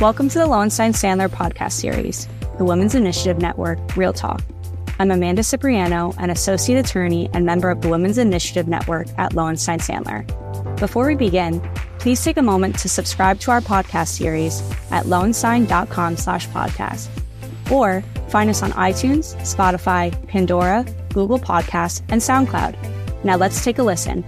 Welcome to the Lowenstein-Sandler podcast series, the Women's Initiative Network, Real Talk. I'm Amanda Cipriano, an associate attorney and member of the Women's Initiative Network at Lowenstein-Sandler. Before we begin, please take a moment to subscribe to our podcast series at lowenstein.com/podcast, or find us on iTunes, Spotify, Pandora, Google Podcasts, and SoundCloud. Now let's take a listen.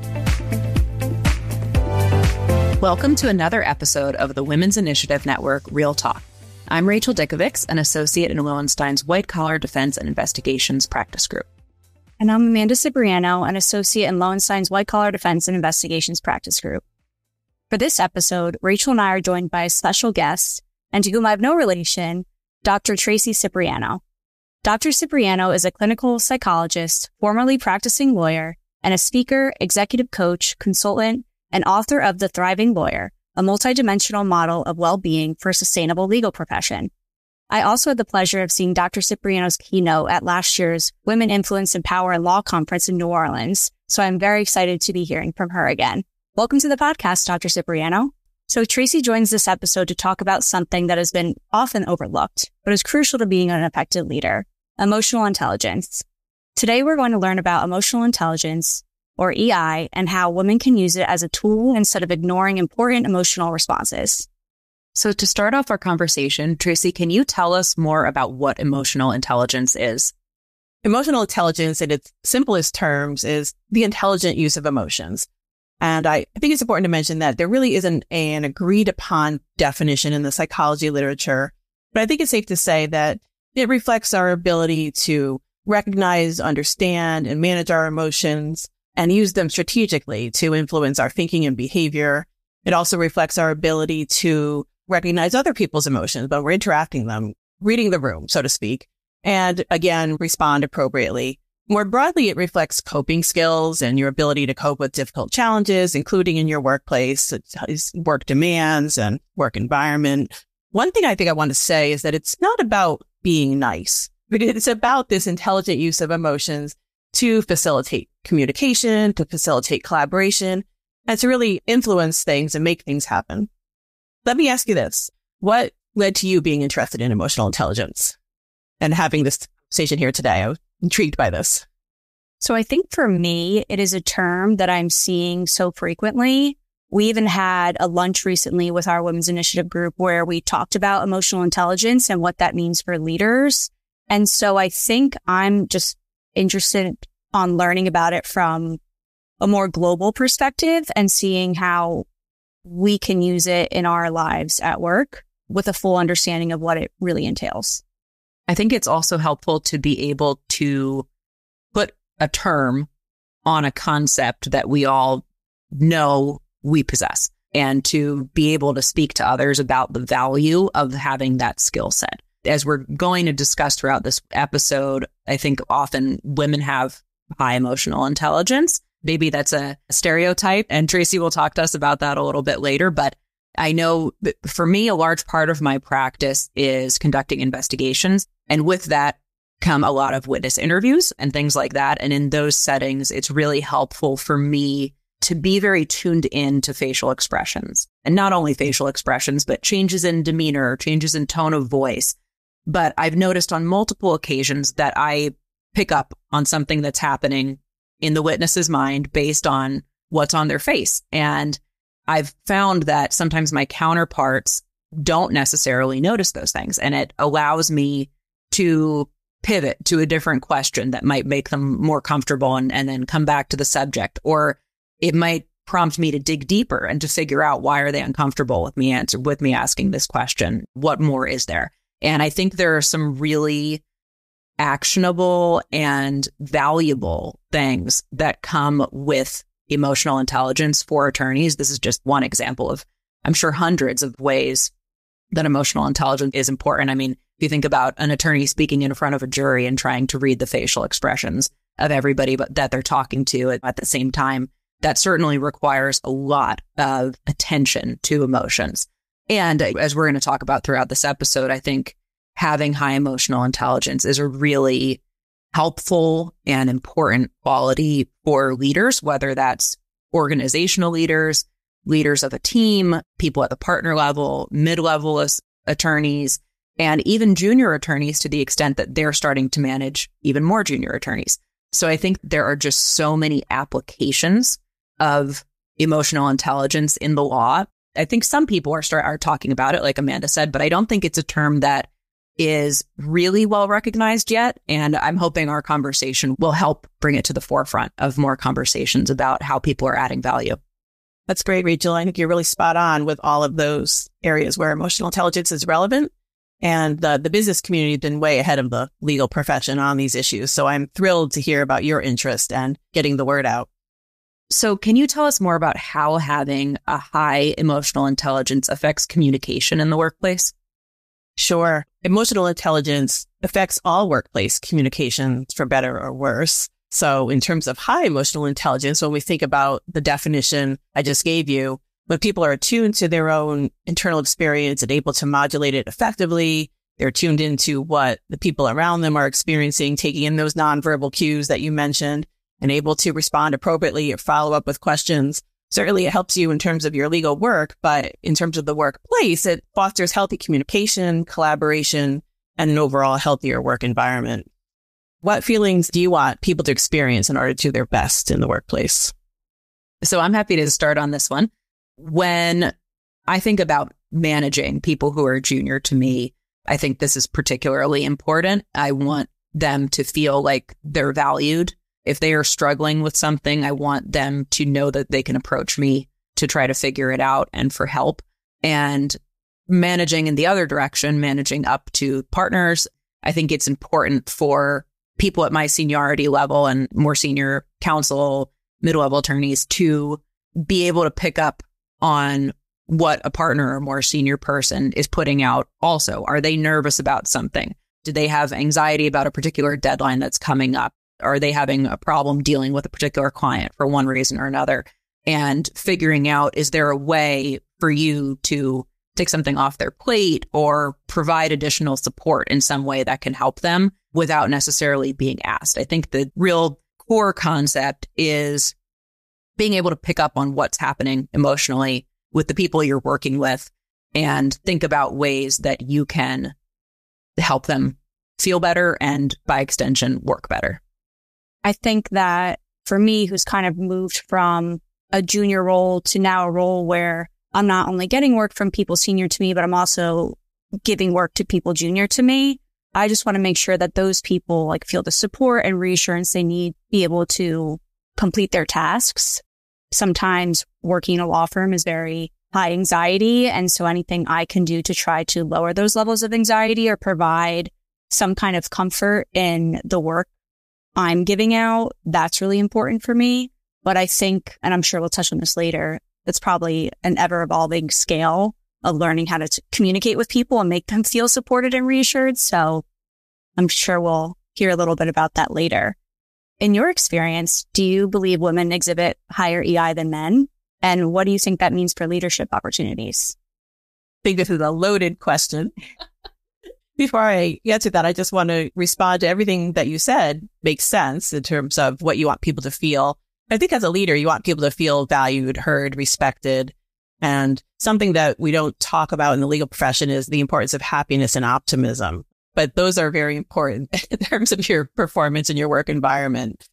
Welcome to another episode of the Women's Initiative Network, Real Talk. I'm Rachel Dikovics, an associate in Lowenstein's White Collar Defense and Investigations Practice Group. And I'm Amanda Cipriano, an associate in Lowenstein's White Collar Defense and Investigations Practice Group. For this episode, Rachel and I are joined by a special guest, and to whom I have no relation, Dr. Traci Cipriano. Dr. Cipriano is a clinical psychologist, formerly practicing lawyer, and a speaker, executive coach, consultant, and author of The Thriving Lawyer, a multidimensional model of well-being for a sustainable legal profession. I also had the pleasure of seeing Dr. Cipriano's keynote at last year's Women Influence and Power and Law Conference in New Orleans, so I'm very excited to be hearing from her again. Welcome to the podcast, Dr. Cipriano. So Traci joins this episode to talk about something that has been often overlooked, but is crucial to being an effective leader: emotional intelligence. Today, we're going to learn about emotional intelligence, or EI, and how women can use it as a tool instead of ignoring important emotional responses. So to start off our conversation, Traci, can you tell us more about what emotional intelligence is? Emotional intelligence, in its simplest terms, is the intelligent use of emotions. And I think it's important to mention that there really isn't an agreed upon definition in the psychology literature, but I think it's safe to say that it reflects our ability to recognize, understand, and manage our emotions and use them strategically to influence our thinking and behavior. It also reflects our ability to recognize other people's emotions when we're interacting them, reading the room, so to speak, and again, respond appropriately. More broadly, it reflects coping skills and your ability to cope with difficult challenges, including in your workplace, work demands and work environment. One thing I think I want to say is that it's not about being nice, but it's about this intelligent use of emotions to facilitate communication, to facilitate collaboration, and to really influence things and make things happen. Let me ask you this. What led to you being interested in emotional intelligence and having this conversation here today? I was intrigued by this. So I think for me, it is a term that I'm seeing so frequently. We even had a lunch recently with our Women's Initiative group where we talked about emotional intelligence and what that means for leaders. And so I think I'm just interested on learning about it from a more global perspective and seeing how we can use it in our lives at work with a full understanding of what it really entails. I think it's also helpful to be able to put a term on a concept that we all know we possess and to be able to speak to others about the value of having that skill set. As we're going to discuss throughout this episode, I think often women have high emotional intelligence. Maybe that's a stereotype, and Traci will talk to us about that a little bit later. But I know that for me, a large part of my practice is conducting investigations. And with that come a lot of witness interviews and things like that. And in those settings, it's really helpful for me to be very tuned in to facial expressions, and not only facial expressions, but changes in demeanor, changes in tone of voice. But I've noticed on multiple occasions that I pick up on something that's happening in the witness's mind based on what's on their face. And I've found that sometimes my counterparts don't necessarily notice those things. And it allows me to pivot to a different question that might make them more comfortable and then come back to the subject. Or it might prompt me to dig deeper and to figure out, why are they uncomfortable with me asking this question? What more is there? And I think there are some really actionable and valuable things that come with emotional intelligence for attorneys. This is just one example of, I'm sure, hundreds of ways that emotional intelligence is important. I mean, if you think about an attorney speaking in front of a jury and trying to read the facial expressions of everybody that they're talking to at the same time, that certainly requires a lot of attention to emotions. And as we're going to talk about throughout this episode, I think having high emotional intelligence is a really helpful and important quality for leaders, whether that's organizational leaders, leaders of a team, people at the partner level, mid-level attorneys and even junior attorneys to the extent that they're starting to manage even more junior attorneys. So I think there are just so many applications of emotional intelligence in the law. I think some people are talking about it, like Amanda said, but I don't think it's a term that is really well recognized yet. And I'm hoping our conversation will help bring it to the forefront of more conversations about how people are adding value. That's great, Rachel. I think you're really spot on with all of those areas where emotional intelligence is relevant. And the business community has been way ahead of the legal profession on these issues. So I'm thrilled to hear about your interest and getting the word out. So can you tell us more about how having a high emotional intelligence affects communication in the workplace? Sure. Emotional intelligence affects all workplace communications for better or worse. So in terms of high emotional intelligence, when we think about the definition I just gave you, when people are attuned to their own internal experience and able to modulate it effectively, they're tuned into what the people around them are experiencing, taking in those nonverbal cues that you mentioned, and able to respond appropriately or follow up with questions. Certainly, it helps you in terms of your legal work, but in terms of the workplace, it fosters healthy communication, collaboration, and an overall healthier work environment. What feelings do you want people to experience in order to do their best in the workplace? So I'm happy to start on this one. When I think about managing people who are junior to me, I think this is particularly important. I want them to feel like they're valued. If they are struggling with something, I want them to know that they can approach me to try to figure it out and for help. And managing in the other direction, managing up to partners, I think it's important for people at my seniority level and more senior counsel, mid-level attorneys to be able to pick up on what a partner or more senior person is putting out also. Are they nervous about something? Do they have anxiety about a particular deadline that's coming up? Are they having a problem dealing with a particular client for one reason or another? And figuring out, is there a way for you to take something off their plate or provide additional support in some way that can help them without necessarily being asked? I think the real core concept is being able to pick up on what's happening emotionally with the people you're working with and think about ways that you can help them feel better and by extension, work better. I think that for me, who's kind of moved from a junior role to now a role where I'm not only getting work from people senior to me, but I'm also giving work to people junior to me. I just want to make sure that those people like feel the support and reassurance they need to be able to complete their tasks. Sometimes working in a law firm is very high anxiety. And so anything I can do to try to lower those levels of anxiety or provide some kind of comfort in the work I'm giving out, that's really important for me. But I think, and I'm sure we'll touch on this later, it's probably an ever evolving scale of learning how to communicate with people and make them feel supported and reassured. So I'm sure we'll hear a little bit about that later. In your experience, do you believe women exhibit higher EI than men? And what do you think that means for leadership opportunities? I think this is a loaded question. Before I answer that, I just want to respond to everything that you said makes sense in terms of what you want people to feel. I think as a leader, you want people to feel valued, heard, respected. And something that we don't talk about in the legal profession is the importance of happiness and optimism. But those are very important in terms of your performance in your work environment.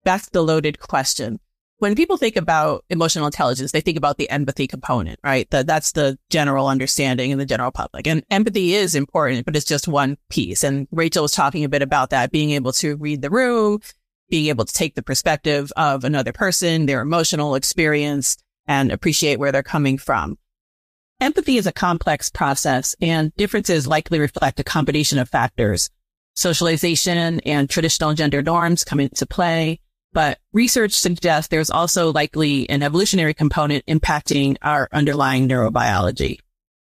Back to the loaded question. When people think about emotional intelligence, they think about the empathy component, right? That's the general understanding in the general public. And empathy is important, but it's just one piece. And Rachel was talking a bit about that, being able to read the room, being able to take the perspective of another person, their emotional experience, and appreciate where they're coming from. Empathy is a complex process, and differences likely reflect a combination of factors. Socialization and traditional gender norms come into play. But research suggests there's also likely an evolutionary component impacting our underlying neurobiology.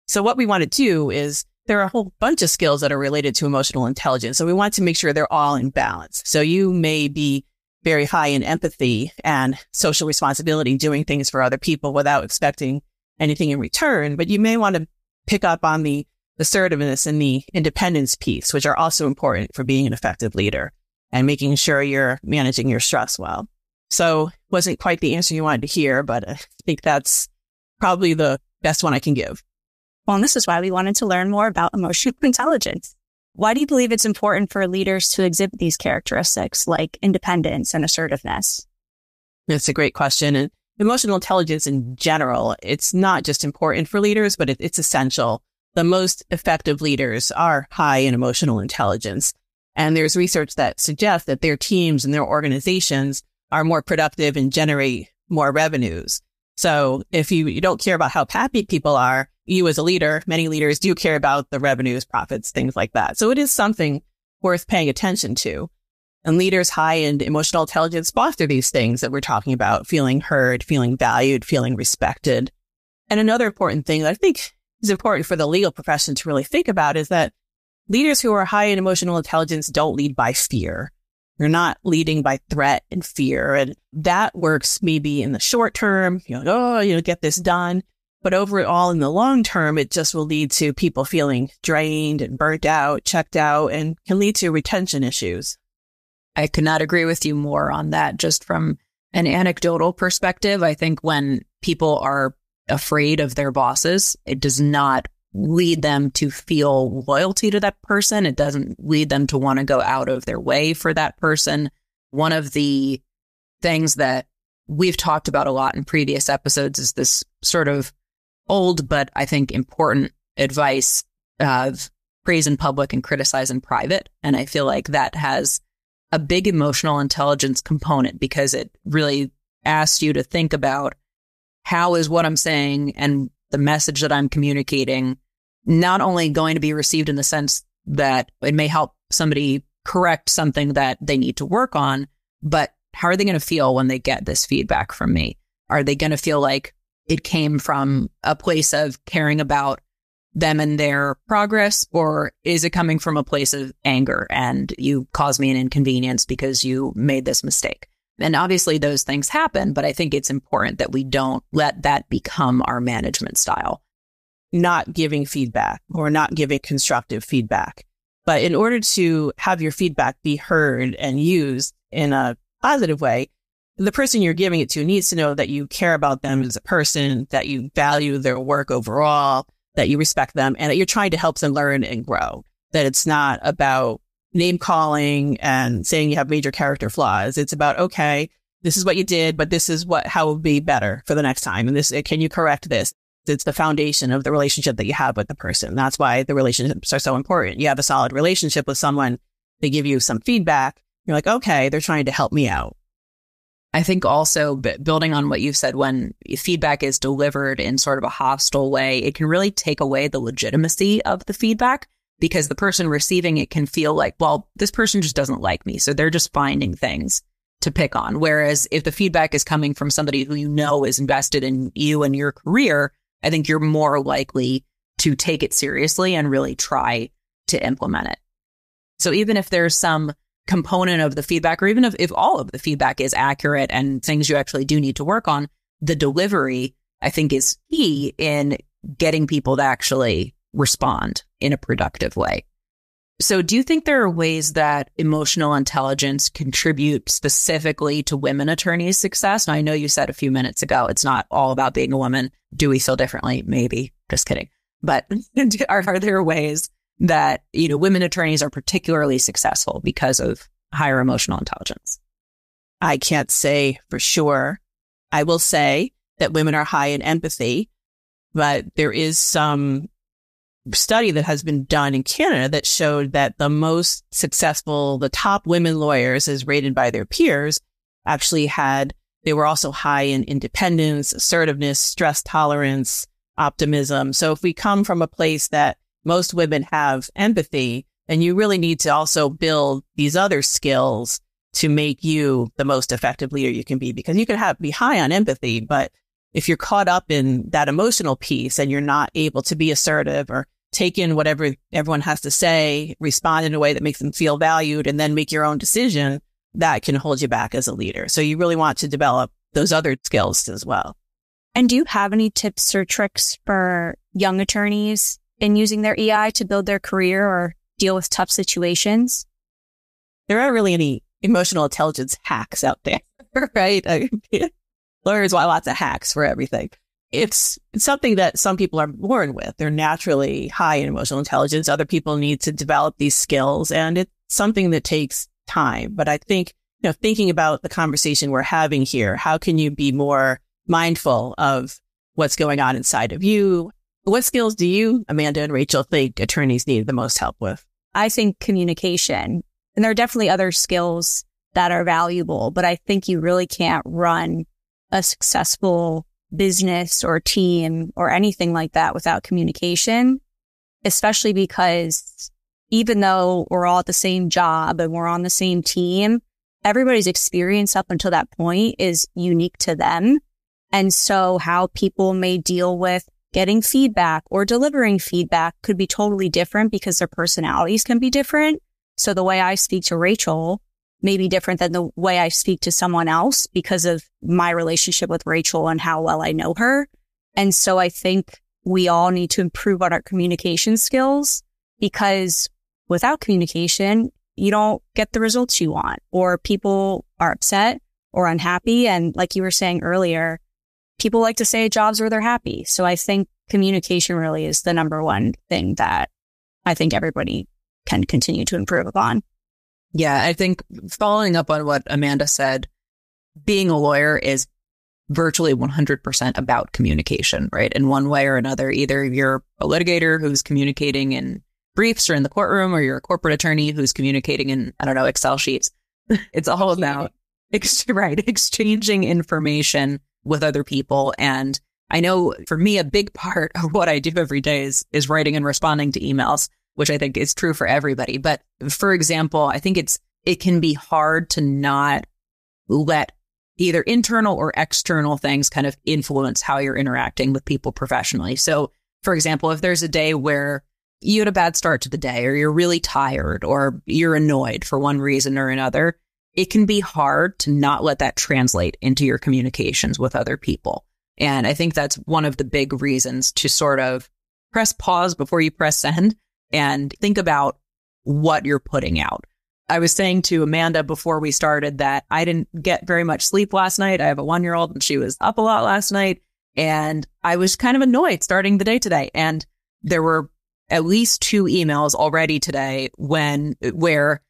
So what we want to do is there are a whole bunch of skills that are related to emotional intelligence. So we want to make sure they're all in balance. So you may be very high in empathy and social responsibility, doing things for other people without expecting anything in return. But you may want to pick up on the assertiveness and the independence piece, which are also important for being an effective leader and making sure you're managing your stress well. So wasn't quite the answer you wanted to hear, but I think that's probably the best one I can give. Well, and this is why we wanted to learn more about emotional intelligence. Why do you believe it's important for leaders to exhibit these characteristics like independence and assertiveness? That's a great question. And emotional intelligence in general, it's not just important for leaders, but it's essential. The most effective leaders are high in emotional intelligence. And there's research that suggests that their teams and their organizations are more productive and generate more revenues. So if you don't care about how happy people are, you as a leader, many leaders do care about the revenues, profits, things like that. So it is something worth paying attention to. And leaders high in emotional intelligence foster these things that we're talking about, feeling heard, feeling valued, feeling respected. And another important thing that I think is important for the legal profession to really think about is that leaders who are high in emotional intelligence don't lead by fear. They're not leading by threat and fear. And that works maybe in the short term, get this done. But overall, in the long term, it just will lead to people feeling drained and burnt out, checked out, and can lead to retention issues. I could not agree with you more on that. Just from an anecdotal perspective, I think when people are afraid of their bosses, it does not lead them to feel loyalty to that person. It doesn't lead them to want to go out of their way for that person. One of the things that we've talked about a lot in previous episodes is this sort of old, but I think important advice of praise in public and criticize in private. And I feel like that has a big emotional intelligence component because it really asks you to think about how is what I'm saying and the message that I'm communicating not only going to be received in the sense that it may help somebody correct something that they need to work on, but how are they going to feel when they get this feedback from me? Are they going to feel like it came from a place of caring about them and their progress, or is it coming from a place of anger and you caused me an inconvenience because you made this mistake? And obviously those things happen, but I think it's important that we don't let that become our management style. Not giving feedback or not giving constructive feedback. But in order to have your feedback be heard and used in a positive way, the person you're giving it to needs to know that you care about them as a person, that you value their work overall, that you respect them, and that you're trying to help them learn and grow. That it's not about name calling and saying you have major character flaws. It's about, okay, this is what you did, but this is how it would be better for the next time. And can you correct this? It's the foundation of the relationship that you have with the person. That's why the relationships are so important. You have a solid relationship with someone. They give you some feedback. You're like, okay, they're trying to help me out. I think also building on what you've said, when feedback is delivered in sort of a hostile way, it can really take away the legitimacy of the feedback because the person receiving it can feel like, well, this person just doesn't like me. So they're just finding things to pick on. Whereas if the feedback is coming from somebody who you know is invested in you and your career, I think you're more likely to take it seriously and really try to implement it. So even if there's some component of the feedback, or even if all of the feedback is accurate and things you actually do need to work on, the delivery, I think, is key in getting people to actually respond in a productive way. So do you think there are ways that emotional intelligence contribute specifically to women attorneys' success? Now, I know you said a few minutes ago, it's not all about being a woman. Do we feel differently? Maybe. Just kidding. But are there ways that, women attorneys are particularly successful because of higher emotional intelligence? I can't say for sure. I will say that women are high in empathy, but there is some study that has been done in Canada that showed that the most successful, the top women lawyers as rated by their peers actually they were also high in independence, assertiveness, stress tolerance, optimism. So if we come from a place that most women have empathy, then you really need to also build these other skills to make you the most effective leader you can be, because you can be high on empathy, but if you're caught up in that emotional piece and you're not able to be assertive or take in whatever everyone has to say, respond in a way that makes them feel valued, and then make your own decision, that can hold you back as a leader. So you really want to develop those other skills as well. And do you have any tips or tricks for young attorneys in using their EI to build their career or deal with tough situations? There aren't really any emotional intelligence hacks out there, right? Lawyers want lots of hacks for everything. it's something that some people are born with. They're naturally high in emotional intelligence. Other people need to develop these skills, and it's something that takes time. But I think, thinking about the conversation we're having here, how can you be more mindful of what's going on inside of you? What skills do you, Amanda and Rachel, think attorneys need the most help with? I think communication. And there are definitely other skills that are valuable, but I think you really can't run a successful business or team or anything like that without communication, especially because even though we're all at the same job and we're on the same team, everybody's experience up until that point is unique to them. And so how people may deal with getting feedback or delivering feedback could be totally different because their personalities can be different. So the way I speak to Rachel may be different than the way I speak to someone else because of my relationship with Rachel and how well I know her. And so I think we all need to improve on our communication skills, because without communication, you don't get the results you want, or people are upset or unhappy. And like you were saying earlier, people like to say jobs where they're happy. So I think communication really is the number one thing that I think everybody can continue to improve upon. Yeah, I think following up on what Amanda said, being a lawyer is virtually 100% about communication, right? In one way or another, either you're a litigator who's communicating in briefs or in the courtroom, or you're a corporate attorney who's communicating in, Excel sheets. It's all about exchanging information with other people. And I know for me, a big part of what I do every day is writing and responding to emails, which I think is true for everybody. But for example, I think it can be hard to not let either internal or external things kind of influence how you're interacting with people professionally. So for example, if there's a day where you had a bad start to the day, or you're really tired, or you're annoyed for one reason or another, it can be hard to not let that translate into your communications with other people. And I think that's one of the big reasons to sort of press pause before you press send and think about what you're putting out. I was saying to Amanda before we started that I didn't get very much sleep last night. I have a 1-year-old and she was up a lot last night, and I was kind of annoyed starting the day today. And there were at least 2 emails already today where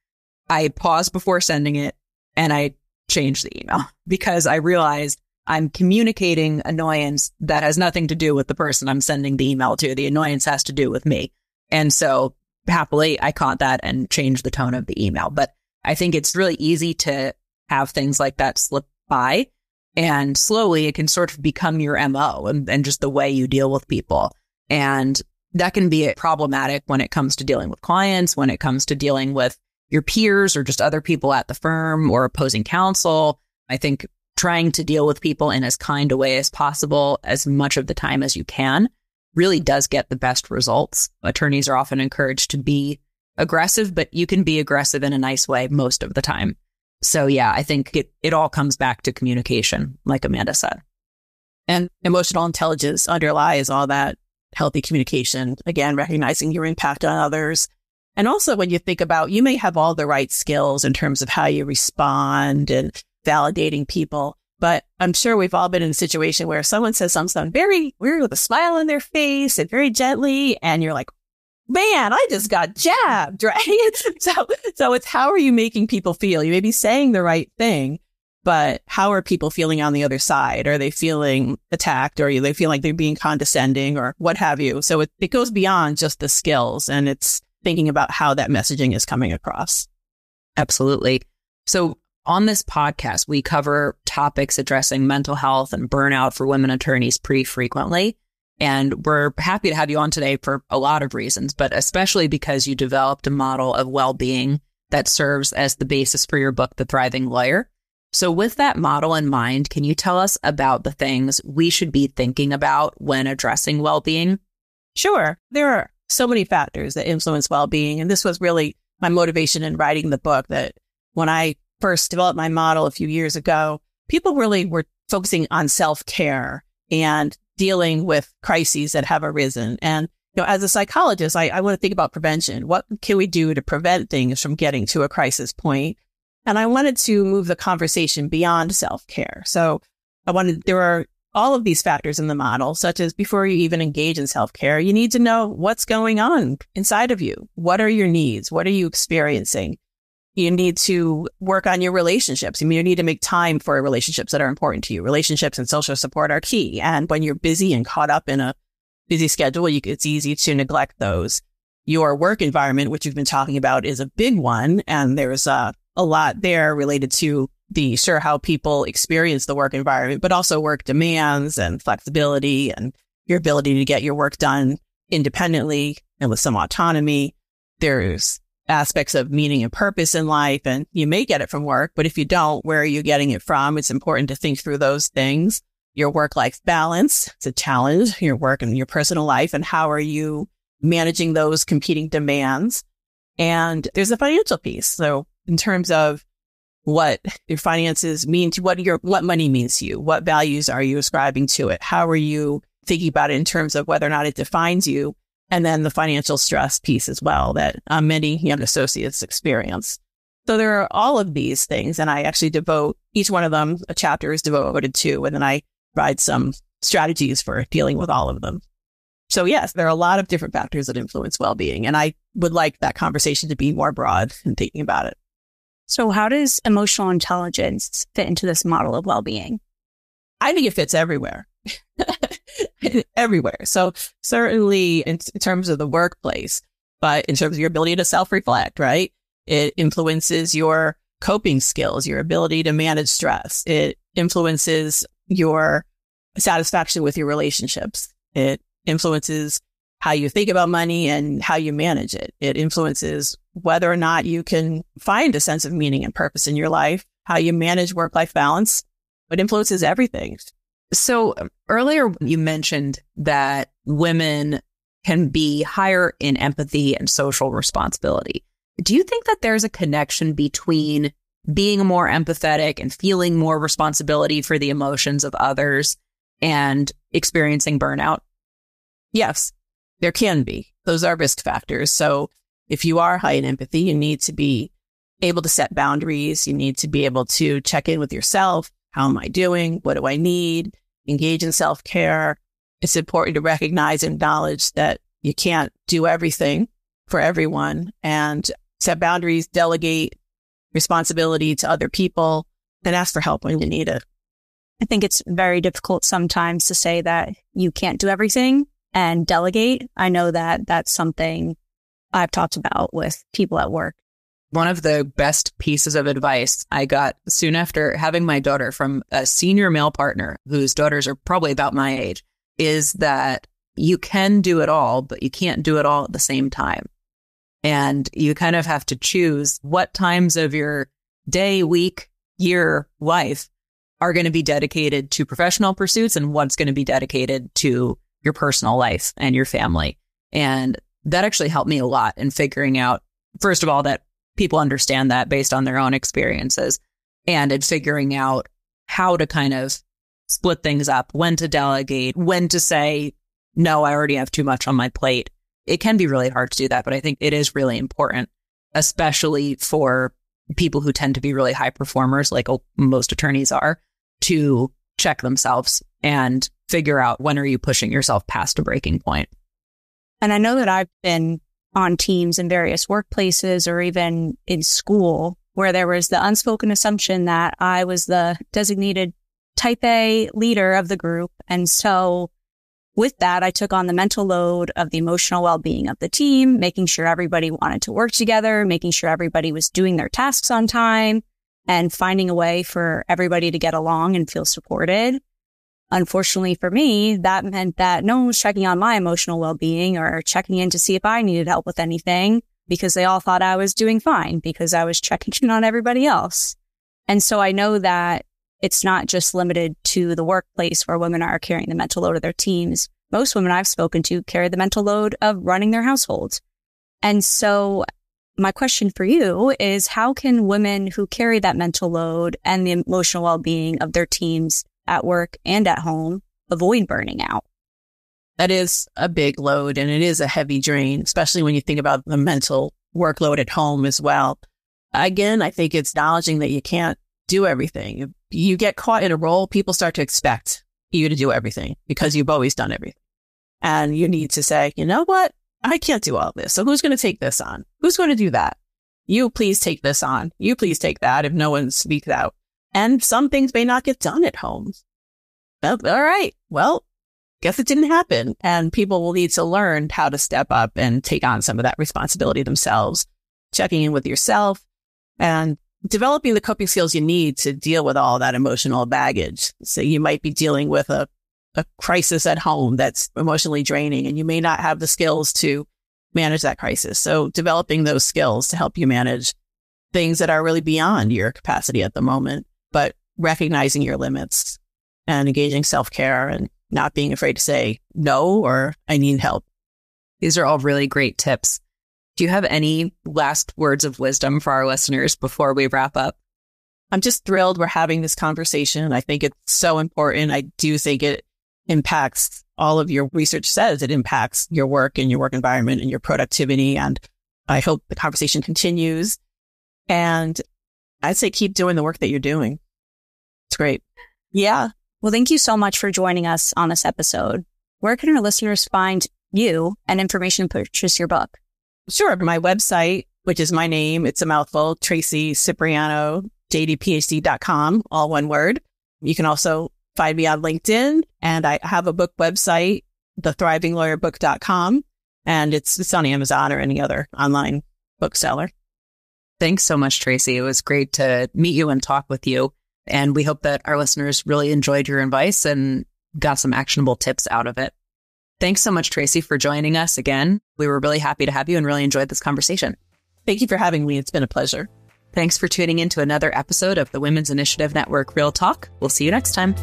I paused before sending it and I changed the email because I realized I'm communicating annoyance that has nothing to do with the person I'm sending the email to. The annoyance has to do with me. And so happily, I caught that and changed the tone of the email. But I think it's really easy to have things like that slip by, and slowly it can sort of become your MO and just the way you deal with people. And that can be problematic when it comes to dealing with clients, when it comes to dealing with your peers or just other people at the firm or opposing counsel. I think trying to deal with people in as kind a way as possible, as much of the time as you can, really does get the best results. Attorneys are often encouraged to be aggressive, but you can be aggressive in a nice way most of the time. So yeah, I think it all comes back to communication, like Amanda said. And emotional intelligence underlies all that healthy communication. Again, recognizing your impact on others. And also when you think about, you may have all the right skills in terms of how you respond and validating people, but I'm sure we've all been in a situation where someone says something very weird with a smile on their face and very gently, and you're like, man, I just got jabbed, right? So it's how are you making people feel? You may be saying the right thing, but how are people feeling on the other side? Are they feeling attacked, or they feel like they're being condescending, or what have you? So it goes beyond just the skills, and it's thinking about how that messaging is coming across. Absolutely. So on this podcast, we cover topics addressing mental health and burnout for women attorneys pretty frequently. And we're happy to have you on today for a lot of reasons, but especially because you developed a model of well-being that serves as the basis for your book, The Thriving Lawyer. So with that model in mind, can you tell us about the things we should be thinking about when addressing well-being? Sure. There are so many factors that influence well-being. And this was really my motivation in writing the book, that when I first developed my model a few years ago, people really were focusing on self-care and dealing with crises that have arisen. And as a psychologist, I want to think about prevention. What can we do to prevent things from getting to a crisis point? And I wanted to move the conversation beyond self-care. So there are all of these factors in the model, such as before you even engage in self-care, you need to know what's going on inside of you. What are your needs? What are you experiencing? You need to work on your relationships. I mean, you need to make time for relationships that are important to you. Relationships and social support are key. And when you're busy and caught up in a busy schedule, it's easy to neglect those. Your work environment, which you've been talking about, is a big one. And there's a lot there related to how people experience the work environment, but also work demands and flexibility and your ability to get your work done independently and with some autonomy. There's aspects of meaning and purpose in life, and you may get it from work, but if you don't, where are you getting it from? It's important to think through those things. Your work-life balance, it's a challenge, your work and your personal life, and how are you managing those competing demands? And there's a financial piece. So in terms of what your finances mean to what money means to you, what values are you ascribing to it? How are you thinking about it in terms of whether or not it defines you? And then the financial stress piece as well that many young associates experience. So there are all of these things, and I actually devote each one of them, a chapter is devoted to, and then I provide some strategies for dealing with all of them. So yes, there are a lot of different factors that influence well-being, and I would like that conversation to be more broad in thinking about it. So how does emotional intelligence fit into this model of well-being? I think it fits everywhere. Everywhere. So certainly in terms of the workplace, but in terms of your ability to self-reflect, right? It influences your coping skills, your ability to manage stress. It influences your satisfaction with your relationships. It influences how you think about money and how you manage it. It influences whether or not you can find a sense of meaning and purpose in your life, how you manage work-life balance. It influences everything. So earlier you mentioned that women can be higher in empathy and social responsibility. Do you think that there's a connection between being more empathetic and feeling more responsibility for the emotions of others and experiencing burnout? Yes, there can be. Those are risk factors. So if you are high in empathy, you need to be able to set boundaries. You need to be able to check in with yourself. How am I doing? What do I need? Engage in self-care. It's important to recognize and acknowledge that you can't do everything for everyone, and set boundaries, delegate responsibility to other people, and ask for help when you need it. I think it's very difficult sometimes to say that you can't do everything and delegate. I know that that's something I've talked about with people at work. One of the best pieces of advice I got soon after having my daughter from a senior male partner whose daughters are probably about my age is that you can do it all, but you can't do it all at the same time. And you kind of have to choose what times of your day, week, year, life are going to be dedicated to professional pursuits and what's going to be dedicated to your personal life and your family. And that actually helped me a lot in figuring out, first of all, that people understand that based on their own experiences, and in figuring out how to kind of split things up, when to delegate, when to say, no, I already have too much on my plate. It can be really hard to do that, but I think it is really important, especially for people who tend to be really high performers, like most attorneys are, to check themselves and figure out when are you pushing yourself past a breaking point. And I know that I've been on teams in various workplaces or even in school where there was the unspoken assumption that I was the designated type A leader of the group. And so with that, I took on the mental load of the emotional well-being of the team, making sure everybody wanted to work together, making sure everybody was doing their tasks on time, and finding a way for everybody to get along and feel supported. Unfortunately for me, that meant that no one was checking on my emotional well-being or checking in to see if I needed help with anything, because they all thought I was doing fine because I was checking in on everybody else. And so I know that it's not just limited to the workplace where women are carrying the mental load of their teams. Most women I've spoken to carry the mental load of running their households. And so my question for you is, how can women who carry that mental load and the emotional well-being of their teams at work and at home avoid burning out? That is a big load, and it is a heavy drain, especially when you think about the mental workload at home as well. Again, I think it's acknowledging that you can't do everything. If you get caught in a role, people start to expect, you to do everything because you've always done everything. And you need to say, you know what? I can't do all this. So who's going to take this on? Who's going to do that? You please take this on. You please take that if no one speaks out. And some things may not get done at home. All right. Well, guess it didn't happen. And people will need to learn how to step up and take on some of that responsibility themselves, checking in with yourself and developing the coping skills you need to deal with all that emotional baggage. So you might be dealing with a crisis at home that's emotionally draining, and you may not have the skills to manage that crisis. So developing those skills to help you manage things that are really beyond your capacity at the moment, but recognizing your limits and engaging self-care and not being afraid to say no or I need help. These are all really great tips. Do you have any last words of wisdom for our listeners before we wrap up? I'm just thrilled we're having this conversation. I think it's so important. I do think it impacts, all of your research says it impacts your work and your work environment and your productivity. And I hope the conversation continues. And I'd say keep doing the work that you're doing. It's great. Yeah. Well, thank you so much for joining us on this episode. Where can our listeners find you and information to purchase your book? Sure. My website, which is my name, it's a mouthful, Traci Cipriano, jdphd.com, all one word. You can also find me on LinkedIn, and I have a book website, thethrivinglawyerbook.com, and it's on Amazon or any other online bookseller. Thanks so much, Traci. It was great to meet you and talk with you. And we hope that our listeners really enjoyed your advice and got some actionable tips out of it. Thanks so much, Traci, for joining us again. We were really happy to have you and really enjoyed this conversation. Thank you for having me. It's been a pleasure. Thanks for tuning in to another episode of the Women's Initiative Network Real Talk. We'll see you next time.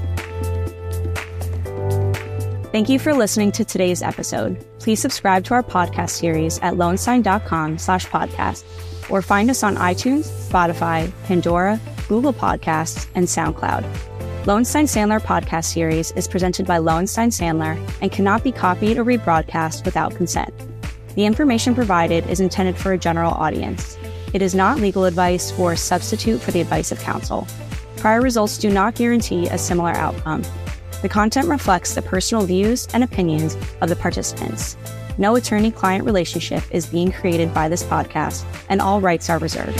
Thank you for listening to today's episode. Please subscribe to our podcast series at lowenstein.com/podcast or find us on iTunes, Spotify, Pandora, Google Podcasts, and SoundCloud. Lowenstein Sandler podcast series is presented by Lowenstein Sandler and cannot be copied or rebroadcast without consent. The information provided is intended for a general audience. It is not legal advice or a substitute for the advice of counsel. Prior results do not guarantee a similar outcome. The content reflects the personal views and opinions of the participants. No attorney-client relationship is being created by this podcast, and all rights are reserved.